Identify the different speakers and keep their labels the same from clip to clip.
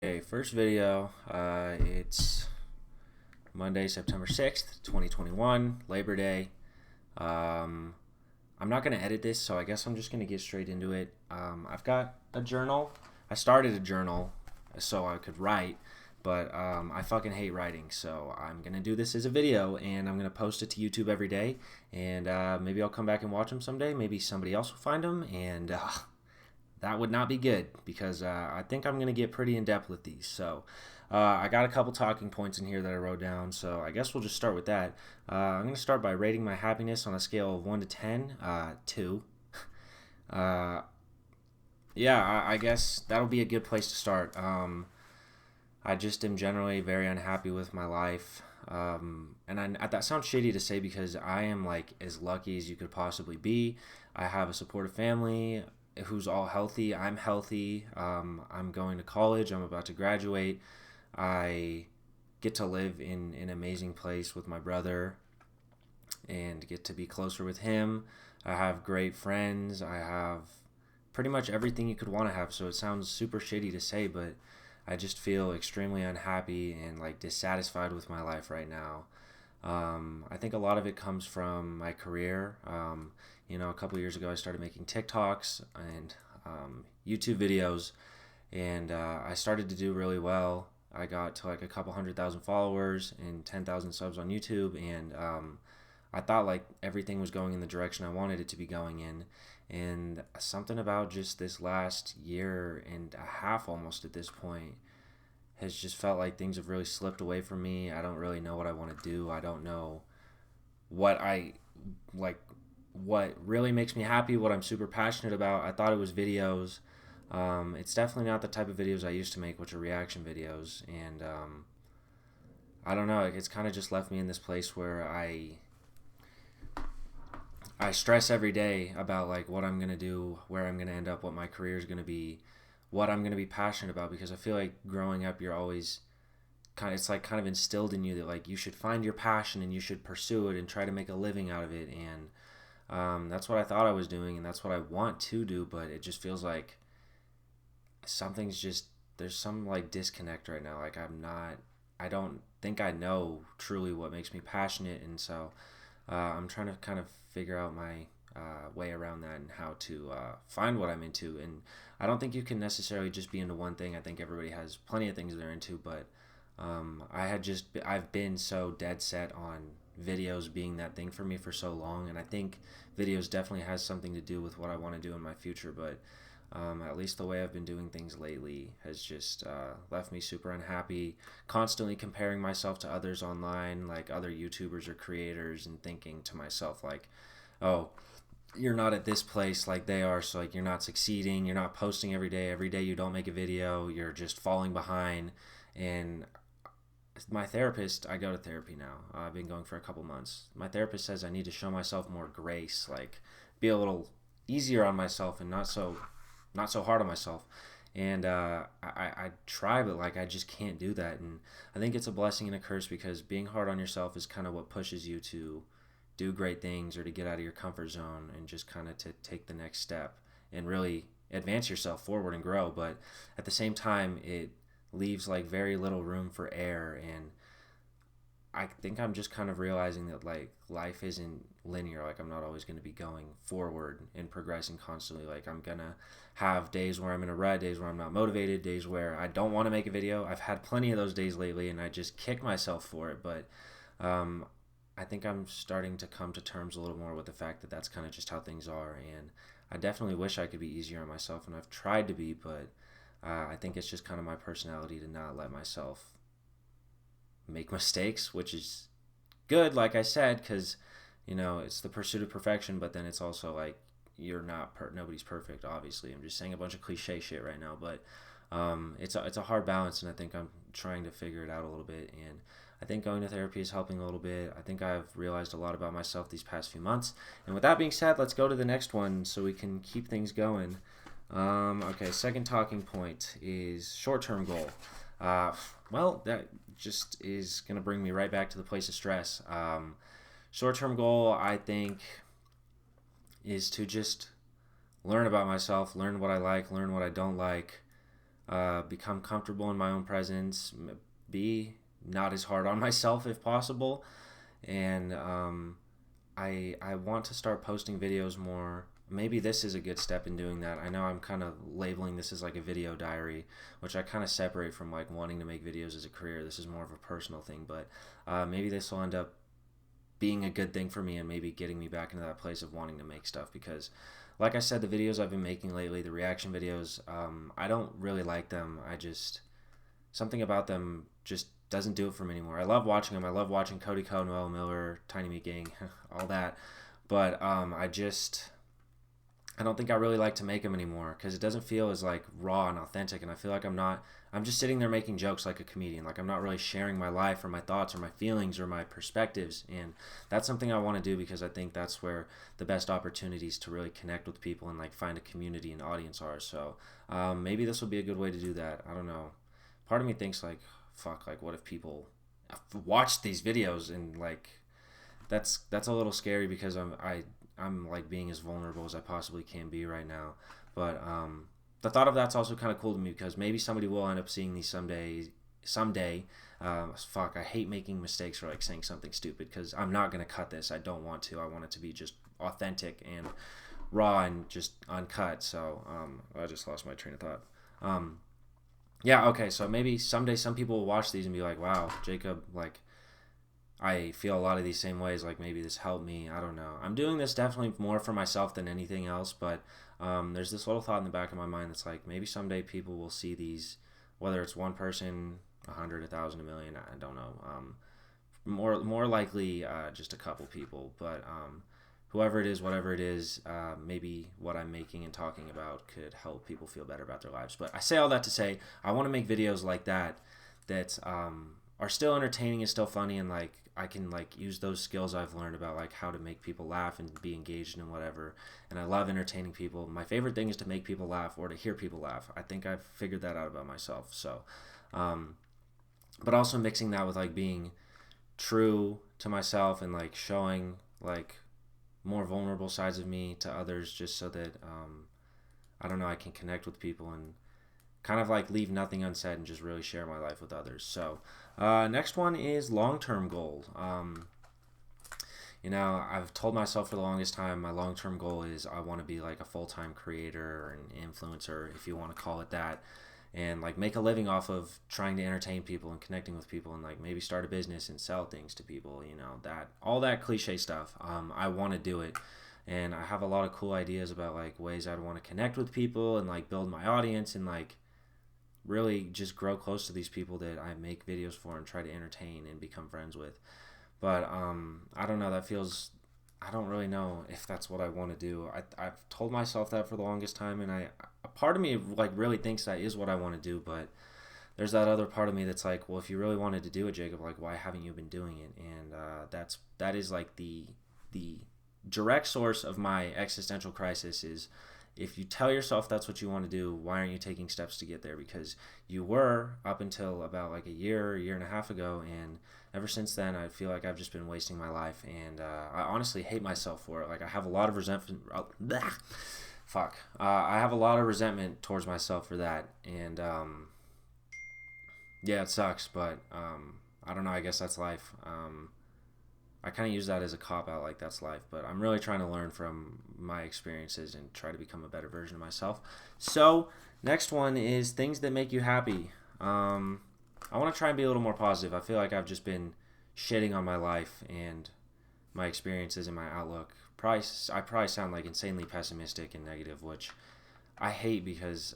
Speaker 1: Okay, first video. It's Monday, September 6th, 2021, Labor Day. Um, I'm not going to edit this, so I guess I'm just going to get straight into it. I've got a journal. I started a journal so I could write, but I fucking hate writing, so I'm going to do this as a video, and I'm going to post it to YouTube every day, and maybe I'll come back and watch them someday. Maybe somebody else will find them, and that would not be good because I think I'm going to get pretty in depth with these. So I got a couple talking points in here that I wrote down. So I guess we'll just start with that. I'm going to start by rating my happiness on a scale of 1 to 10, 2. Uh, yeah, I guess that'll be a good place to start. I just am generally very unhappy with my life. That sounds shitty to say because I am like as lucky as you could possibly be. I have a supportive family who's all healthy. I'm healthy. I'm going to college. I'm about to graduate. I get to live in an amazing place with my brother and get to be closer with him. I have great friends. I have pretty much everything you could want to have. So it sounds super shitty to say, but I just feel extremely unhappy and like dissatisfied with my life right now. I think a lot of it comes from my career. A couple years ago, I started making TikToks and YouTube videos, and I started to do really well. I got to like a couple 100,000 followers and 10,000 subs on YouTube, and I thought like everything was going in the direction I wanted it to be going in. And something about just this last year and a half almost at this point has just felt like things have really slipped away from me. I don't really know what I want to do. I don't know what I like, what really makes me happy, what I'm super passionate about. I thought it was videos. It's definitely not the type of videos I used to make, which are reaction videos. And I don't know. It's kind of just left me in this place where I stress every day about like what I'm gonna do, where I'm gonna end up, what my career is gonna be, what I'm gonna be passionate about. Because I feel like growing up, you're always it's like kind of instilled in you that like you should find your passion and you should pursue it and try to make a living out of it. And that's what I thought I was doing, and that's what I want to do. But it just feels like something's just there's some like disconnect right now. Like I don't think I know truly what makes me passionate, and so I'm trying to kind of figure out my way around that and how to find what I'm into. And I don't think you can necessarily just be into one thing. I think everybody has plenty of things they're into, but I've been so dead set on videos being that thing for me for so long, and I think videos definitely has something to do with what I want to do in my future. But at least the way I've been doing things lately has just left me super unhappy. Constantly comparing myself to others online, like other YouTubers or creators, and thinking to myself like, "Oh, you're not at this place like they are, so like you're not succeeding. You're not posting every day. Every day you don't make a video. You're just falling behind." And my therapist, I go to therapy now. I've been going for a couple months. My therapist says I need to show myself more grace, like be a little easier on myself and not so hard on myself. And I try, but like I just can't do that. And I think it's a blessing and a curse because being hard on yourself is kind of what pushes you to do great things or to get out of your comfort zone and just kind of to take the next step and really advance yourself forward and grow. But at the same time, it leaves like very little room for error. And I think I'm just kind of realizing that like life isn't linear. Like I'm not always going to be going forward and progressing constantly. Like I'm going to have days where I'm in a rut, days where I'm not motivated, days where I don't want to make a video. I've had plenty of those days lately and I just kick myself for it. But um, I think I'm starting to come to terms a little more with the fact that that's kind of just how things are. And I definitely wish I could be easier on myself, and I've tried to be, but I think it's just kind of my personality to not let myself make mistakes, which is good, like I said, because it's the pursuit of perfection. But then it's also like nobody's perfect. Obviously, I'm just saying a bunch of cliche shit right now, but it's a hard balance, and I think I'm trying to figure it out a little bit. And I think going to therapy is helping a little bit. I think I've realized a lot about myself these past few months. And with that being said, let's go to the next one so we can keep things going. Okay, second talking point is short-term goal. That just is going to bring me right back to the place of stress. Short-term goal, I think, is to just learn about myself, learn what I like, learn what I don't like, become comfortable in my own presence, be not as hard on myself if possible, and I want to start posting videos more. Maybe this is a good step in doing that. I know I'm kind of labeling this as like a video diary, which I kind of separate from like wanting to make videos as a career. This is more of a personal thing, but maybe this will end up being a good thing for me and maybe getting me back into that place of wanting to make stuff, because like I said, the videos I've been making lately, the reaction videos, I don't really like them. I just, something about them just doesn't do it for me anymore. I love watching them. I love watching Cody Ko, Noel Miller, Tiny Meat Gang, all that. But I don't think I really like to make them anymore, because it doesn't feel as like raw and authentic, and I feel like I'm just sitting there making jokes like a comedian. Like I'm not really sharing my life or my thoughts or my feelings or my perspectives, and that's something I want to do, because I think that's where the best opportunities to really connect with people and like find a community and audience are. So maybe this will be a good way to do that. I don't know. Part of me thinks like, fuck, like what if people watch these videos, and like that's a little scary, because I'm like being as vulnerable as I possibly can be right now. But the thought of that's also kind of cool to me, because maybe somebody will end up seeing these someday. Fuck, I hate making mistakes or like saying something stupid, because I'm not gonna cut this. I don't want to. I want it to be just authentic and raw and just uncut. So I just lost my train of thought. Yeah, okay, so maybe someday some people will watch these and be like, wow, Jacob, like I feel a lot of these same ways. Like maybe this helped me. I don't know. I'm doing this definitely more for myself than anything else. But there's this little thought in the back of my mind that's like, maybe someday people will see these, whether it's one person, 100, 1,000, a million. I don't know. More likely just a couple people. But whoever it is, whatever it is, maybe what I'm making and talking about could help people feel better about their lives. But I say all that to say, I want to make videos like that are still entertaining and still funny, and like I can like use those skills I've learned about like how to make people laugh and be engaged in whatever. And I love entertaining people. My favorite thing is to make people laugh or to hear people laugh. I think I've figured that out about myself. So but also mixing that with like being true to myself and like showing like more vulnerable sides of me to others, just so that I don't know, I can connect with people and kind of like leave nothing unsaid and just really share my life with others. So next one is long-term goal. I've told myself for the longest time my long-term goal is I want to be like a full-time creator or an influencer, if you want to call it that, and like make a living off of trying to entertain people and connecting with people, and like maybe start a business and sell things to people, that all that cliche stuff. I want to do it, and I have a lot of cool ideas about like ways I'd want to connect with people and like build my audience and like really just grow close to these people that I make videos for and try to entertain and become friends with. But I don't know, I don't really know if that's what I want to do. I've told myself that for the longest time, and a part of me like really thinks that is what I want to do, but there's that other part of me that's like, well, if you really wanted to do it, Jacob, like why haven't you been doing it? And that is like the direct source of my existential crisis is, if you tell yourself that's what you want to do, why aren't you taking steps to get there? Because you were up until about like a year and a half ago, and ever since then, I feel like I've just been wasting my life, and I honestly hate myself for it. Like I have a lot of resentment. I have a lot of resentment towards myself for that, and yeah, it sucks, but I don't know. I guess that's life. I kind of use that as a cop out, like that's life, but I'm really trying to learn from my experiences and try to become a better version of myself. So next one is things that make you happy. I want to try and be a little more positive. I feel like I've just been shitting on my life and my experiences and my outlook. I probably sound like insanely pessimistic and negative, which I hate, because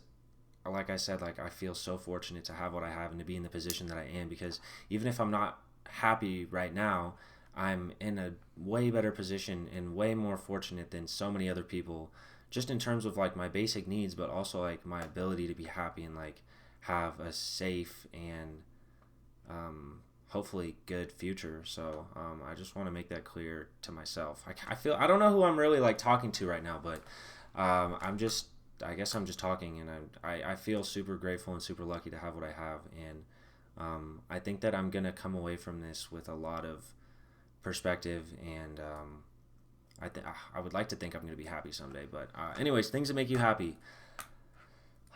Speaker 1: like I said, like I feel so fortunate to have what I have and to be in the position that I am, because even if I'm not happy right now, I'm in a way better position and way more fortunate than so many other people, just in terms of like my basic needs, but also like my ability to be happy and like have a safe and hopefully good future. So I just want to make that clear to myself. I don't know who I'm really like talking to right now, but I guess I'm just talking, and I feel super grateful and super lucky to have what I have, and I think that I'm gonna come away from this with a lot of perspective, and I would like to think I'm going to be happy someday. But anyways, things that make you happy.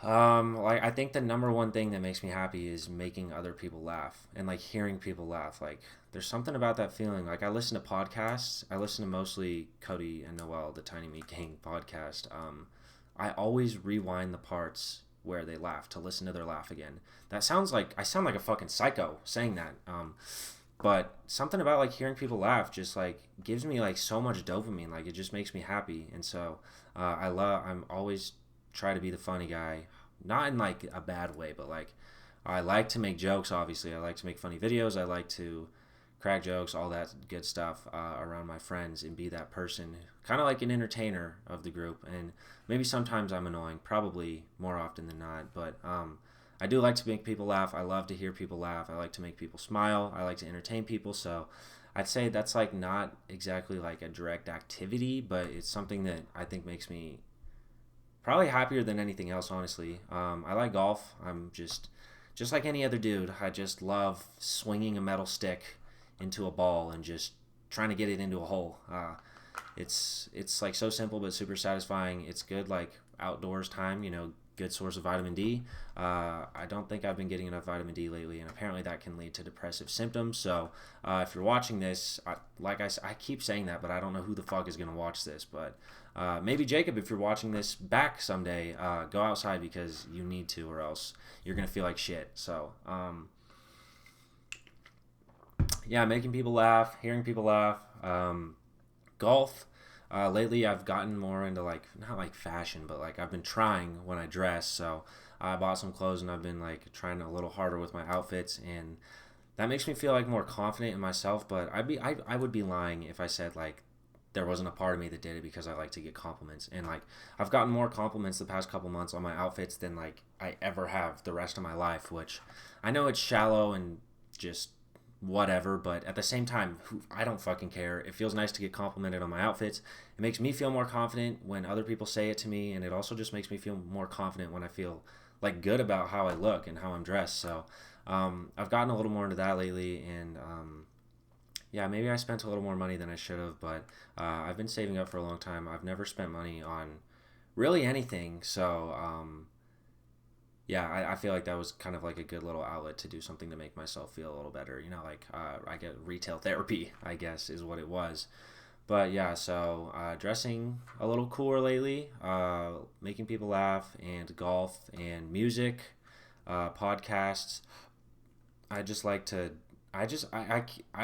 Speaker 1: Like I think the number one thing that makes me happy is making other people laugh and like hearing people laugh. Like there's something about that feeling. Like I listen to podcasts. I listen to mostly Cody and Noel, the Tiny Meat Gang podcast. I always rewind the parts where they laugh to listen to their laugh again. That sounds like I sound like a fucking psycho saying that. But something about like hearing people laugh just like gives me like so much dopamine. Like it just makes me happy. And so I'm always try to be the funny guy, not in like a bad way, but like I like to make jokes. Obviously, I like to make funny videos. I like to crack jokes, all that good stuff around my friends, and be that person, kind of like an entertainer of the group. And maybe sometimes I'm annoying, probably more often than not, but I do like to make people laugh. I love to hear people laugh. I like to make people smile. I like to entertain people. So I'd say that's like not exactly like a direct activity, but it's something that I think makes me probably happier than anything else, honestly. I like golf. I'm just like any other dude. I just love swinging a metal stick into a ball and just trying to get it into a hole. It's like so simple but super satisfying. It's good like outdoors time. Good source of vitamin D. I don't think I've been getting enough vitamin D lately, and apparently that can lead to depressive symptoms. So if you're watching this, I keep saying that, but I don't know who the fuck is gonna watch this. But maybe Jacob, if you're watching this back someday, go outside because you need to, or else you're gonna feel like shit. So yeah, making people laugh, hearing people laugh, golf. Lately, I've gotten more into like not like fashion, but like I've been trying when I dress. So I bought some clothes and I've been like trying a little harder with my outfits, and that makes me feel like more confident in myself. But I would be lying if I said like there wasn't a part of me that did it because I like to get compliments, and like I've gotten more compliments the past couple months on my outfits than like I ever have the rest of my life. Which I know it's shallow and just whatever, but at the same time, I don't fucking care. It feels nice to get complimented on my outfits. It makes me feel more confident when other people say it to me, and it also just makes me feel more confident when I feel like good about how I look and how I'm dressed. So I've gotten a little more into that lately, and yeah, maybe I spent a little more money than I should have, but I've been saving up for a long time. I've never spent money on really anything, so yeah, I feel like that was kind of like a good little outlet to do something to make myself feel a little better. Like I get retail therapy, I guess, is what it was. But yeah, so dressing a little cooler lately, making people laugh, and golf and music, podcasts. I just like to.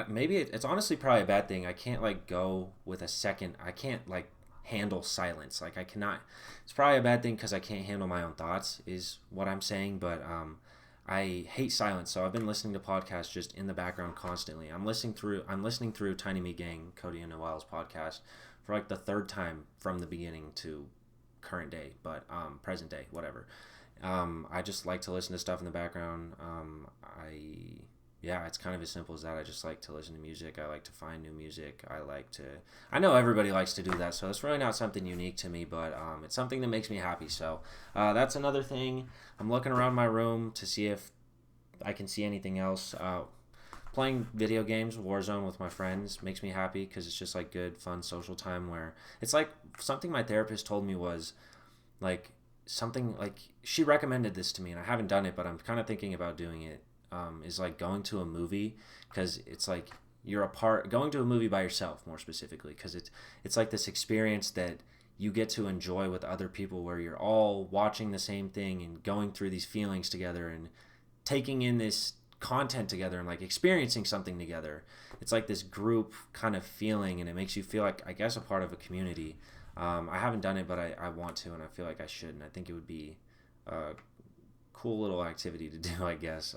Speaker 1: Maybe it's honestly probably a bad thing. I can't like go with a second. I can't like handle silence. Like I cannot. It's probably a bad thing because I can't handle my own thoughts. Is what I'm saying. But I hate silence. So I've been listening to podcasts just in the background constantly. I'm listening through Tiny Meat Gang, Cody and Noel's podcast for like the third time from the beginning to current day, but present day, whatever. I just like to listen to stuff in the background. I Yeah, it's kind of as simple as that. I just like to listen to music. I like to find new music. I know everybody likes to do that, so it's really not something unique to me, but it's something that makes me happy. So that's another thing. I'm looking around my room to see if I can see anything else. Playing video games, Warzone with my friends makes me happy because it's just like good, fun social time where it's like something my therapist told me was like something like she recommended this to me, and I haven't done it, but I'm kind of thinking about doing it. Is like going to a movie because it's like you're going to a movie by yourself more specifically because it's like this experience that you get to enjoy with other people where you're all watching the same thing and going through these feelings together and taking in this content together and like experiencing something together. It's like this group kind of feeling, and it makes you feel like I guess a part of a community. I haven't done it, but I want to, and I feel like I should, and I think it would be cool little activity to do, I guess.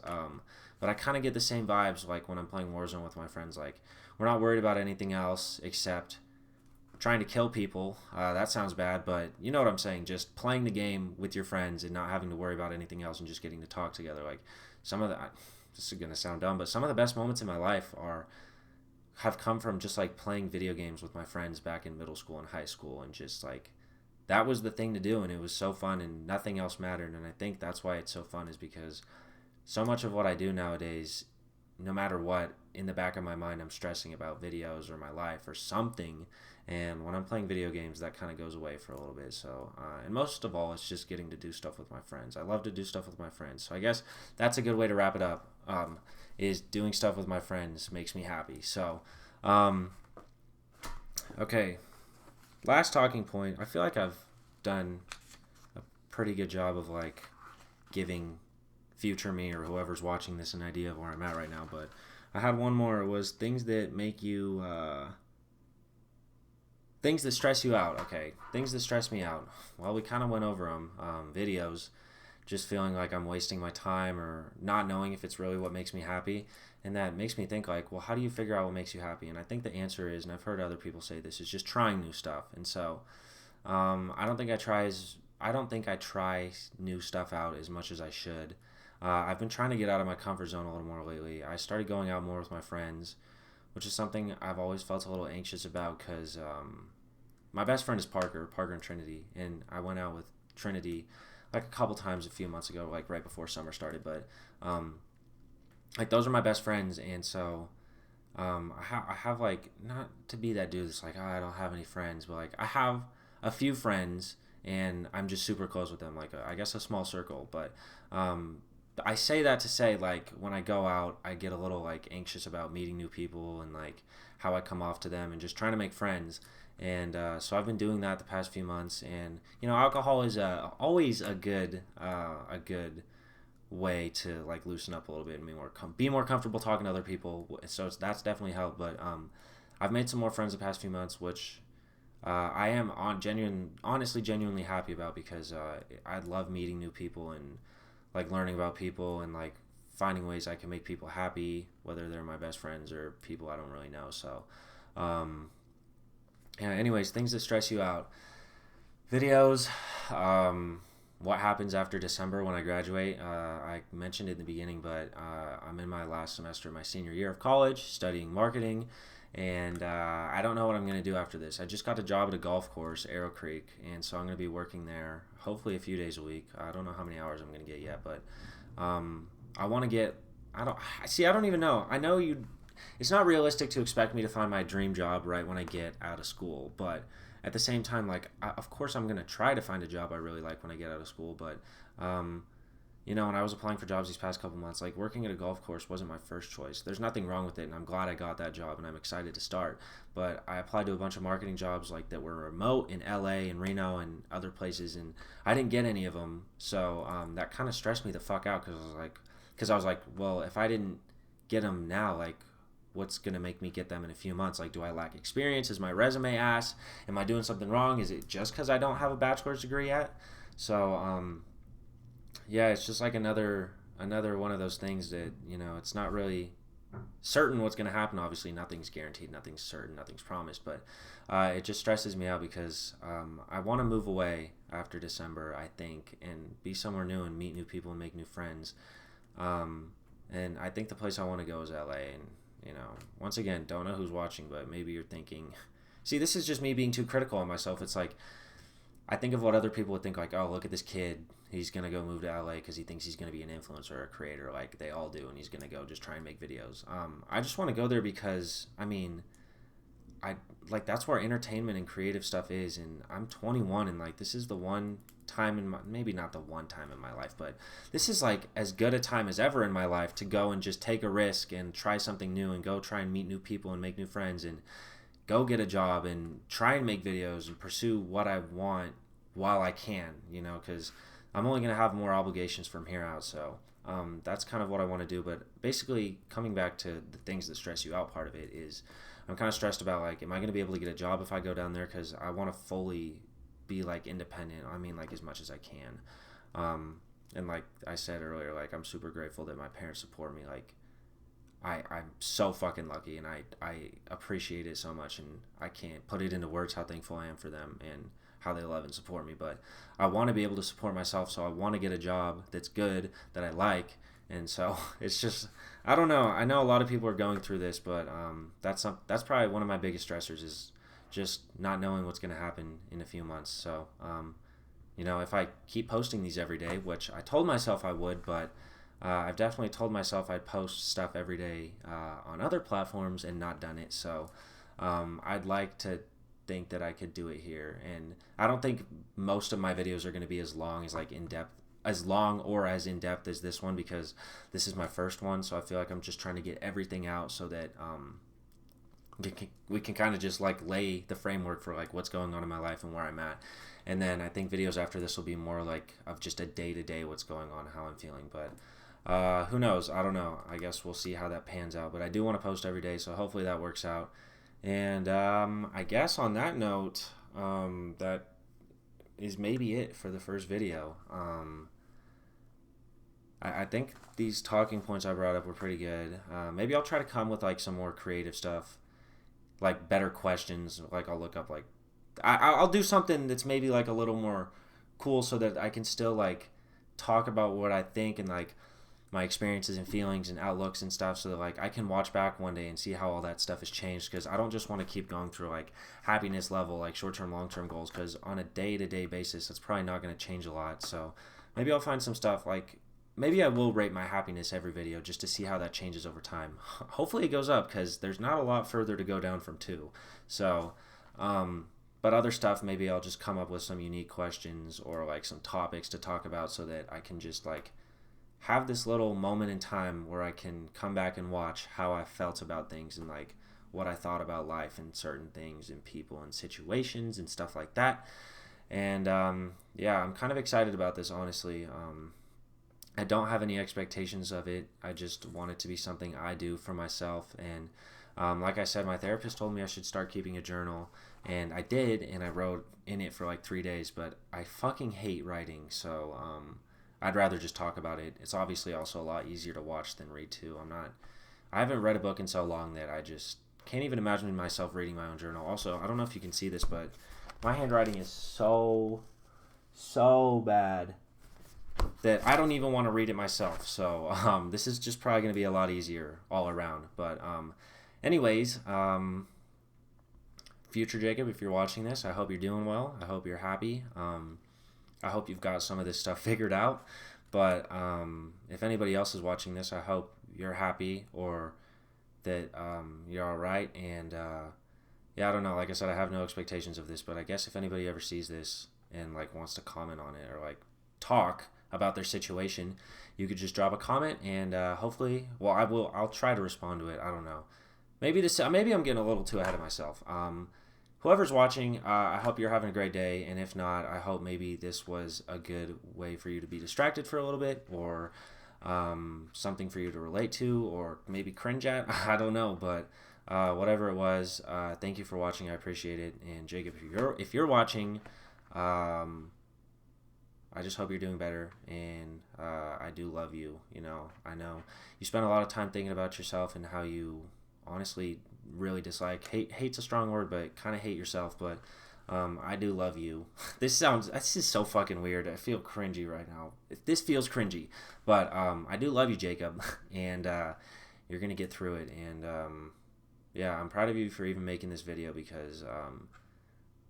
Speaker 1: But I kind of get the same vibes like when I'm playing Warzone with my friends. Like we're not worried about anything else except trying to kill people. That sounds bad, but you know what I'm saying. Just playing the game with your friends and not having to worry about anything else and just getting to talk together. Like some of the, this is gonna sound dumb, but some of the best moments in my life have come from just like playing video games with my friends back in middle school and high school, and just like that was the thing to do, and it was so fun and nothing else mattered. And I think that's why it's so fun, is because so much of what I do nowadays, no matter what, in the back of my mind, I'm stressing about videos or my life or something. And when I'm playing video games, that kind of goes away for a little bit. So, and most of all, it's just getting to do stuff with my friends. I love to do stuff with my friends. So I guess that's a good way to wrap it up. Is doing stuff with my friends makes me happy. So, okay. Last talking point. I feel like I've done a pretty good job of like giving future me or whoever's watching this an idea of where I'm at right now. But I had one more. It was things that make you, things that stress you out. Okay, things that stress me out. Well, we kind of went over them. Videos, just feeling like I'm wasting my time or not knowing if it's really what makes me happy. And that makes me think like, well, how do you figure out what makes you happy? And I think the answer is, and I've heard other people say this, is just trying new stuff. And so I don't think I try new stuff out as much as I should. I've been trying to get out of my comfort zone a little more lately. I started going out more with my friends, which is something I've always felt a little anxious about because my best friend is Parker and Trinity, and I went out with Trinity like a couple times a few months ago, like right before summer started. But like those are my best friends, and so I have like, not to be that dude that's like, oh, I don't have any friends, but like I have a few friends, and I'm just super close with them, like I guess a small circle. But I say that to say like when I go out, I get a little like anxious about meeting new people and like how I come off to them and just trying to make friends. And so I've been doing that the past few months, and alcohol is always a good way to like loosen up a little bit and be more comfortable talking to other people. So that's definitely helped. But I've made some more friends the past few months, which I am honestly genuinely happy about, because I love meeting new people and like learning about people and like finding ways I can make people happy, whether they're my best friends or people I don't really know. So yeah, anyways, things that stress you out. Videos. What happens after December when I graduate? I mentioned it in the beginning, but I'm in my last semester of my senior year of college studying marketing, and I don't know what I'm going to do after this. I just got a job at a golf course, Arrow Creek, and so I'm going to be working there hopefully a few days a week. I don't know how many hours I'm going to get yet, but I want to get. I don't even know. I know you. It's not realistic to expect me to find my dream job right when I get out of school, but at the same time, like, of course I'm going to try to find a job I really like when I get out of school. But, when I was applying for jobs these past couple months, like, working at a golf course wasn't my first choice. There's nothing wrong with it, and I'm glad I got that job, and I'm excited to start. But I applied to a bunch of marketing jobs, like, that were remote in LA and Reno and other places, and I didn't get any of them. So that kind of stressed me the fuck out, because I was like, well, if I didn't get them now, like, what's going to make me get them in a few months? Like, do I lack experience? Is my resume ass? Am I doing something wrong? Is it just because I don't have a bachelor's degree yet? So, yeah, it's just like another one of those things that, it's not really certain what's going to happen. Obviously, nothing's guaranteed, nothing's certain, nothing's promised, but it just stresses me out because I want to move away after December, I think, and be somewhere new and meet new people and make new friends. And I think the place I want to go is LA. And once again, don't know who's watching, but maybe you're thinking, see, this is just me being too critical on myself. It's like, I think of what other people would think, like, oh, look at this kid. He's going to go move to LA because he thinks he's going to be an influencer or a creator like they all do, and he's going to go just try and make videos. I just want to go there because, that's where entertainment and creative stuff is, and I'm 21, and, like, this is the one time in my, maybe not the one time in my life, but this is like as good a time as ever in my life to go and just take a risk and try something new and go try and meet new people and make new friends and go get a job and try and make videos and pursue what I want while I can, because I'm only going to have more obligations from here out. So that's kind of what I want to do. But basically, coming back to the things that stress you out, part of it is I'm kind of stressed about, like, am I going to be able to get a job if I go down there? Because I want to fully be like independent. Like as much as I can. And like I said earlier, like, I'm super grateful that my parents support me. Like, I'm so fucking lucky, and I appreciate it so much, and I can't put it into words how thankful I am for them and how they love and support me. But I want to be able to support myself, so I want to get a job that's good, that I like. And so it's just, I don't know. I know a lot of people are going through this, but that's probably one of my biggest stressors, is just not knowing what's going to happen in a few months. So, if I keep posting these every day, which I told myself I would, but I've definitely told myself I'd post stuff every day on other platforms and not done it. So I'd like to think that I could do it here. And I don't think most of my videos are going to be as long as like in depth, as long or as in depth as this one, because this is my first one. So I feel like I'm just trying to get everything out so that we can kind of just like lay the framework for like what's going on in my life and where I'm at. And then I think videos after this will be more like of just a day to day what's going on, how I'm feeling. But who knows? I don't know. I guess we'll see how that pans out. But I do want to post every day, so hopefully that works out. And I guess on that note, that is maybe it for the first video. I think these talking points I brought up were pretty good. Maybe I'll try to come with like some more creative stuff, like better questions. Like I'll look up like I'll do something that's maybe like a little more cool so that I can still like talk about what I think and like my experiences and feelings and outlooks and stuff, so that like I can watch back one day and see how all that stuff has changed, because I don't just want to keep going through like happiness level, like short-term, long-term goals, because on a day-to-day basis it's probably not going to change a lot. So maybe I'll find some stuff like maybe I will rate my happiness every video just to see how that changes over time. Hopefully it goes up, because there's not a lot further to go down from 2. So but other stuff, maybe I'll just come up with some unique questions or like some topics to talk about, so that I can just like have this little moment in time where I can come back and watch how I felt about things and like what I thought about life and certain things and people and situations and stuff like that. And yeah, I'm kind of excited about this, honestly. I don't have any expectations of it. I just want it to be something I do for myself. And like I said, my therapist told me I should start keeping a journal, and I did, and I wrote in it for like 3 days, but I fucking hate writing, so I'd rather just talk about it. It's obviously also a lot easier to watch than read too. I haven't read a book in so long that I just can't even imagine myself reading my own journal. Also, I don't know if you can see this, but my handwriting is so bad that I don't even want to read it myself. So this is just probably going to be a lot easier all around. But anyways, future Jacob, if you're watching this, I hope you're doing well. I hope you're happy. I hope you've got some of this stuff figured out. But if anybody else is watching this, I hope you're happy, or that you're all right. And yeah, I don't know. Like I said, I have no expectations of this, but I guess if anybody ever sees this and like wants to comment on it or like talk about their situation, you could just drop a comment, and hopefully, well, I'll try to respond to it. I don't know. Maybe I'm getting a little too ahead of myself. Whoever's watching, I hope you're having a great day, and if not, I hope maybe this was a good way for you to be distracted for a little bit, or something for you to relate to, or maybe cringe at. I don't know, but whatever it was, thank you for watching. I appreciate it. And Jacob, if you're watching, I just hope you're doing better, and I do love you. You know, I know you spend a lot of time thinking about yourself and how you honestly really dislike, hate's a strong word, but kind of hate yourself. But I do love you. This is so fucking weird. I feel cringy right now. This feels cringy, but I do love you, Jacob, and you're gonna get through it. And yeah, I'm proud of you for even making this video, because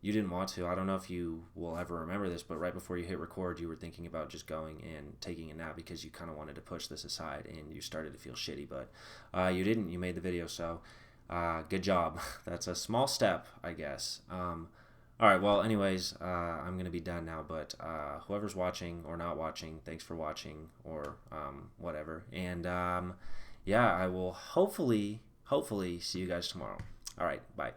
Speaker 1: you didn't want to. I don't know if you will ever remember this, but right before you hit record, you were thinking about just going and taking a nap, because you kind of wanted to push this aside and you started to feel shitty, but you didn't. You made the video, so good job. That's a small step, I guess. All right, well, anyways, I'm going to be done now, but whoever's watching or not watching, thanks for watching, or whatever. And yeah, I will hopefully see you guys tomorrow. All right, bye.